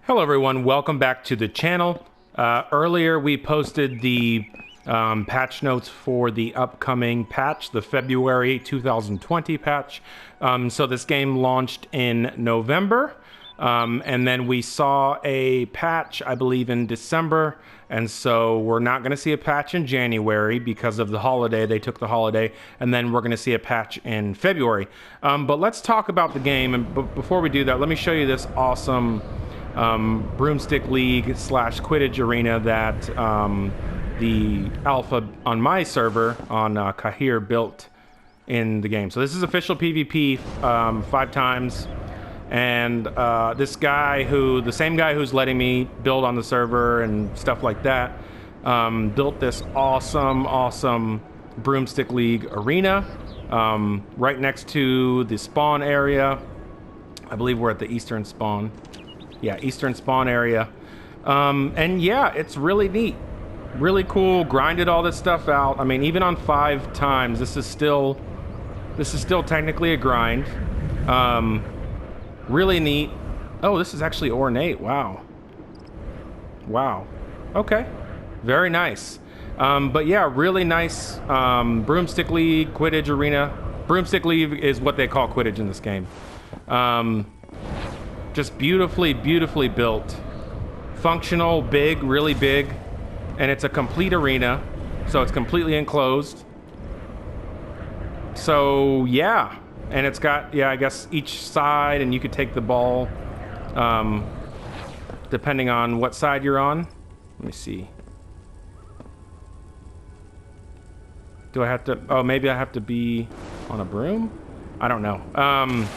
Hello everyone, welcome back to the channel. Earlier we posted the patch notes for the upcoming patch, the February 2020 patch. So this game launched in November, and then we saw a patch, I believe, in December, and so we're not going to see a patch in January because of the holiday. They took the holiday, and then we're going to see a patch in February. But let's talk about the game, and before we do that, let me show you this awesome broomstick league / Quidditch arena that the alpha on my server on Cahir built in the game. So this is official PvP 5 times, and this guy the same guy who's letting me build on the server and stuff like that, built this awesome broomstick league arena right next to the spawn area. I believe we're at the eastern spawn. Yeah, eastern spawn area. And yeah, it's really neat. Really cool. Grinded all this stuff out. I mean, even on 5 times, this is still technically a grind. Really neat. Oh, this is actually ornate. Wow. Okay. Very nice. But yeah, really nice broomstick league, Quidditch arena. Broomstick league is what they call Quidditch in this game. Just beautifully built, functional, big, really big, and it's a complete arena, so it's completely enclosed. So yeah, and it's got, I guess each side, and you could take the ball depending on what side you're on. Let me see. Do I have to, oh, maybe I have to be on a broom? I don't know.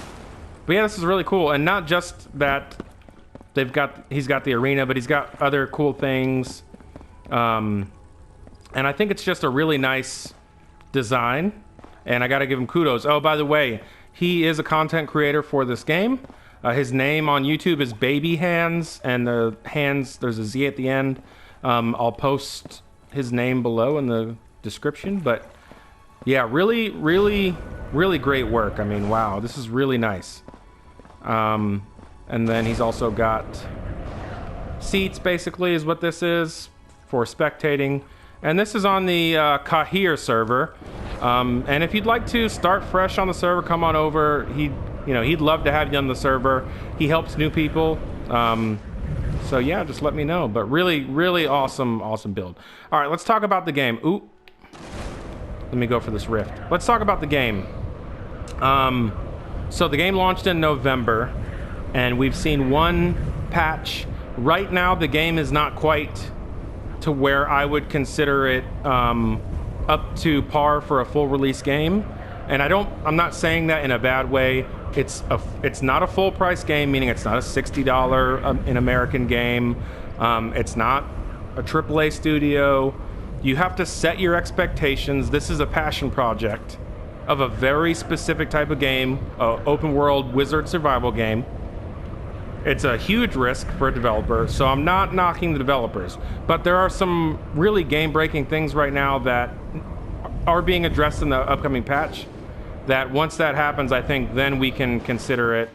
But yeah, this is really cool, and not just that he's got the arena, but he's got other cool things. And I think it's just a really nice design, and I gotta give him kudos. Oh, by the way, he is a content creator for this game. His name on YouTube is Baby Handz, and the hands, there's a Z at the end. I'll post his name below in the description, but yeah, really great work. I mean, wow, this is really nice. And then he's also got seats, basically, is what this is, for spectating. And this is on the Cahir server. And if you'd like to start fresh on the server, come on over. He'd love to have you on the server. He helps new people. So yeah, just let me know. But really awesome build. All right, let's talk about the game. Ooh, let me go for this rift. Let's talk about the game. So the game launched in November, and we've seen 1 patch. Right now, the game is not quite to where I would consider it up to par for a full release game. And I'm not saying that in a bad way. It's not a full price game, meaning it's not a $60 in American game. It's not a AAA studio. You have to set your expectations. This is a passion project of a very specific type of game, open world wizard survival game. It's a huge risk for a developer, so I'm not knocking the developers, but there are some really game-breaking things right now that are being addressed in the upcoming patch, that once that happens, I think then we can consider it.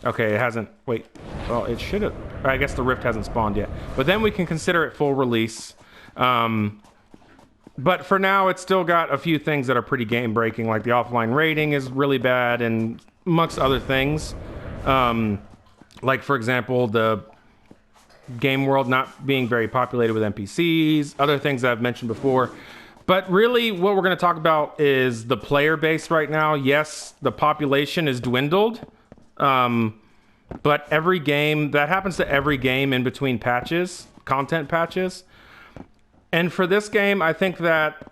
Okay, it hasn't, wait, well, it should have, I guess the rift hasn't spawned yet, but then we can consider it full release. But for now, it's still got a few things that are pretty game-breaking, like the offline rating is really bad, and amongst other things. Like, for example, the game world not being very populated with NPCs, other things that I've mentioned before. But really, what we're going to talk about is the player base right now. Yes, the population is dwindled, but every game, that happens to every game in between patches, content patches. And for this game, I think that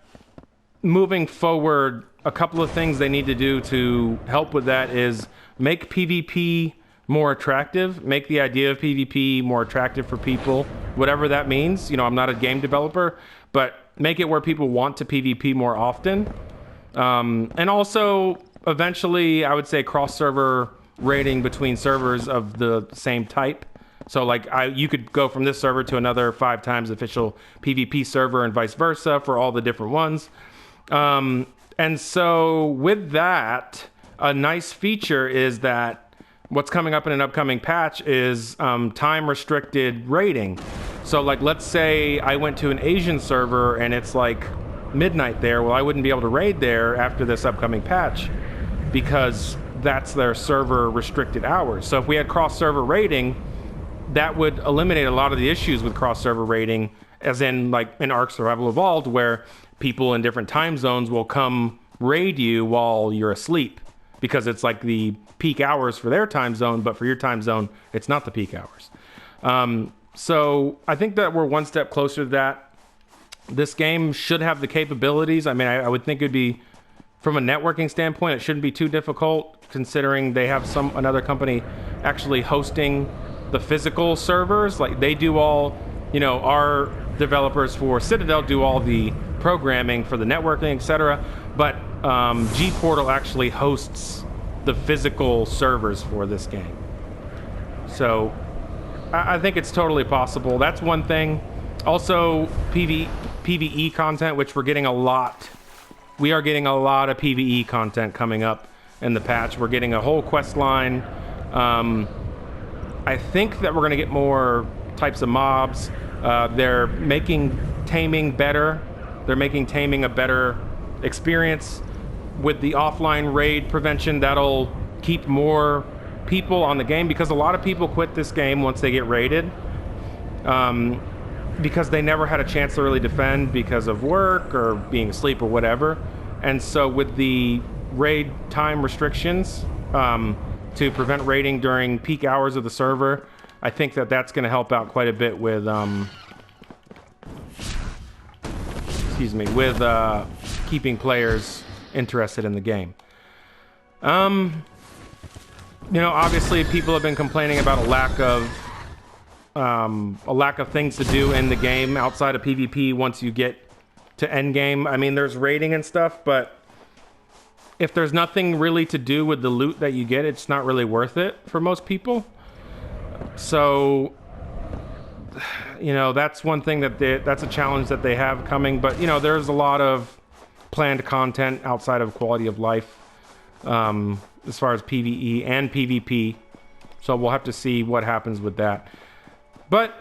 moving forward, a couple of things they need to do to help with that is make PvP more attractive, make the idea of PvP more attractive for people, whatever that means. I'm not a game developer, but make it where people want to PvP more often. And also, eventually, I would say cross-server rating between servers of the same type. So like you could go from this server to another 5 times official PvP server and vice versa for all the different ones. And so with that, a nice feature is that what's coming up in an upcoming patch is time restricted raiding. So like, let's say I went to an Asian server and it's like midnight there. Well, I wouldn't be able to raid there after this upcoming patch because that's their server restricted hours. So if we had cross server raiding, that would eliminate a lot of the issues with cross server raiding, as in like in Ark Survival Evolved, where people in different time zones will come raid you while you're asleep because it's like the peak hours for their time zone, but for your time zone, it's not the peak hours. So I think that we're one step closer to that. This game should have the capabilities. I mean, I would think it'd be, from a networking standpoint, it shouldn't be too difficult considering they have another company actually hosting the physical servers. Like they do all, our developers for Citadel do all the programming for the networking, etc. But G-Portal actually hosts the physical servers for this game. So I think it's totally possible. That's one thing. Also, PvE content, which we're getting a lot. We are getting a lot of PvE content coming up in the patch. We're getting a whole quest line. I think that we're going to get more types of mobs. They're making taming better. They're making taming a better experience. With the offline raid prevention, that'll keep more people on the game, because a lot of people quit this game once they get raided because they never had a chance to really defend because of work or being asleep or whatever. And so with the raid time restrictions to prevent raiding during peak hours of the server, I think that that's going to help out quite a bit with keeping players interested in the game. Obviously people have been complaining about a lack of things to do in the game outside of PvP once you get to end game. I mean, there's raiding and stuff, but if there's nothing really to do with the loot that you get, it's not really worth it for most people. So, that's one thing that's a challenge that they have coming. But, there's a lot of planned content outside of quality of life as far as PvE and PvP. So we'll have to see what happens with that. But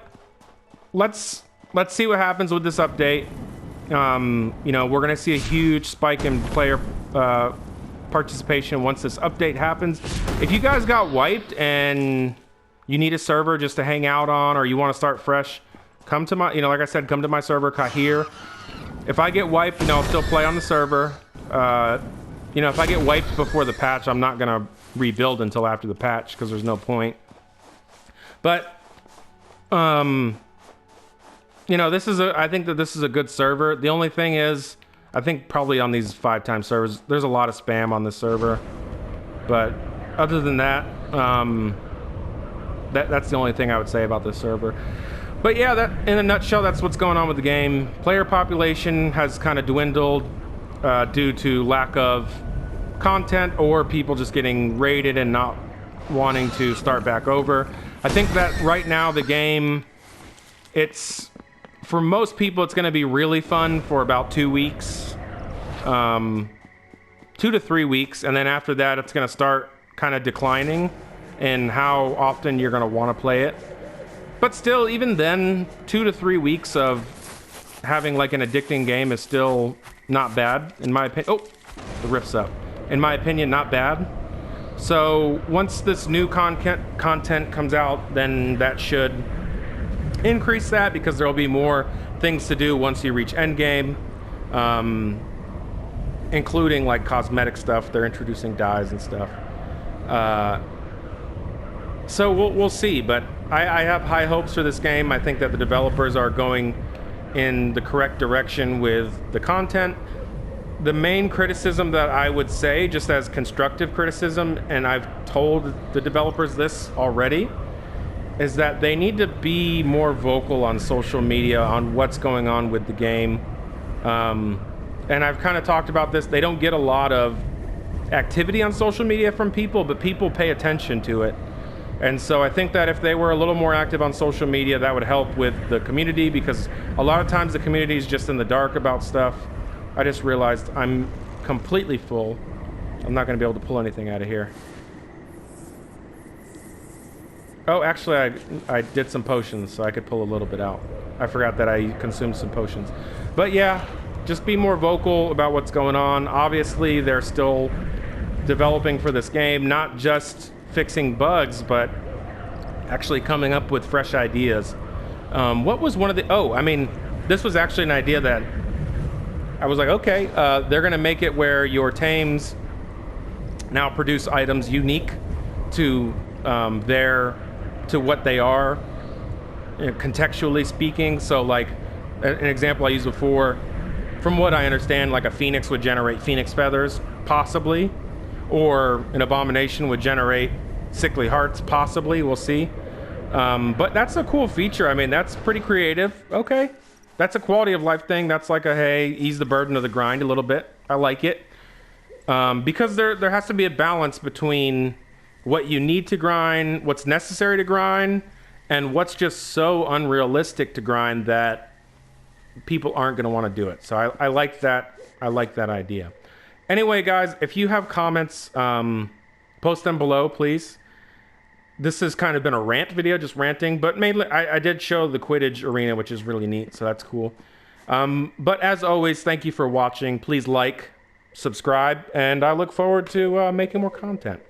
let's see what happens with this update. We're going to see a huge spike in player participation once this update happens. If you guys got wiped and you need a server just to hang out on, or you want to start fresh, come to my, like I said, come to my server, Cahir. If I get wiped, I'll still play on the server. If I get wiped before the patch, I'm not going to rebuild until after the patch because there's no point. But, I think that this is a good server. The only thing is, I think probably on these 5-time servers, there's a lot of spam on this server. But other than that, that's the only thing I would say about this server. But yeah, that in a nutshell, that's what's going on with the game. Player population has kind of dwindled due to lack of content or people just getting raided and not wanting to start back over. I think that right now the game, for most people, it's going to be really fun for about 2 weeks, 2 to 3 weeks, and then after that, it's going to start kind of declining in how often you're going to want to play it. But still, even then, 2 to 3 weeks of having like an addicting game is still not bad, in my opinion. Oh, the rift's up. In my opinion, not bad. So once this new content comes out, then that should increase that, because there will be more things to do once you reach endgame, including like cosmetic stuff. They're introducing dyes and stuff. So we'll see, but I have high hopes for this game. I think that the developers are going in the correct direction with the content. The main criticism that I would say, just as constructive criticism, and I've told the developers this already, is that they need to be more vocal on social media on what's going on with the game. And I've kind of talked about this. They don't get a lot of activity on social media from people, but people pay attention to it. And so I think that if they were a little more active on social media, that would help with the community, because a lot of times the community is just in the dark about stuff. I just realized I'm completely full. I'm not going to be able to pull anything out of here. Oh, actually, I did some potions, so I could pull a little bit out. I forgot that I consumed some potions. But yeah, just be more vocal about what's going on. Obviously, they're still developing for this game, not just fixing bugs, but actually coming up with fresh ideas. What was one of the... Oh, I mean, this was actually an idea that I was like, okay, they're going to make it where your tames now produce items unique to to what they are, you know, contextually speaking. So like an example I used before, from what I understand, like a phoenix would generate phoenix feathers, possibly, or an abomination would generate sickly hearts, possibly. We'll see. But that's a cool feature. I mean, that's pretty creative. Okay, that's a quality of life thing. That's like a, hey, ease the burden of the grind a little bit. I like it. Because there has to be a balance between what you need to grind, what's necessary to grind, and what's just so unrealistic to grind that people aren't going to want to do it. So I like that. I like that idea. Anyway, guys, if you have comments, post them below, please. This has kind of been a rant video, just ranting, but mainly I did show the Quidditch arena, which is really neat, so that's cool. But as always, thank you for watching. Please like, subscribe, and I look forward to making more content.